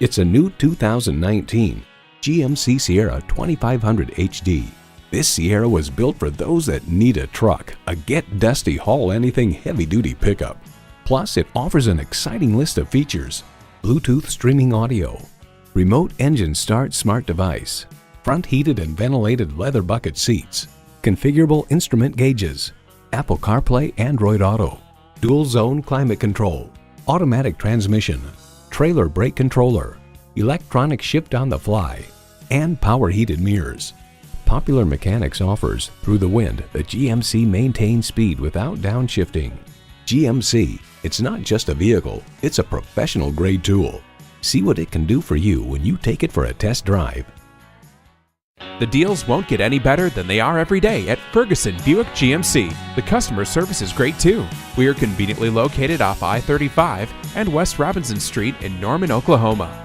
It's a new 2019 GMC Sierra 2500 HD. This Sierra was built for those that need a truck, a get-dusty haul-anything heavy-duty pickup. Plus, it offers an exciting list of features: Bluetooth streaming audio, remote engine start smart device, front heated and ventilated leather bucket seats, configurable instrument gauges, Apple CarPlay, Android Auto, dual zone climate control, automatic transmission, trailer brake controller, electronic shift on the fly, and power heated mirrors. Popular Mechanics offers through the wind the GMC maintains speed without downshifting. GMC, it's not just a vehicle, it's a professional grade tool. See what it can do for you when you take it for a test drive. The deals won't get any better than they are every day at Ferguson Buick GMC. The customer service is great too. We are conveniently located off I-35 and West Robinson Street in Norman, Oklahoma.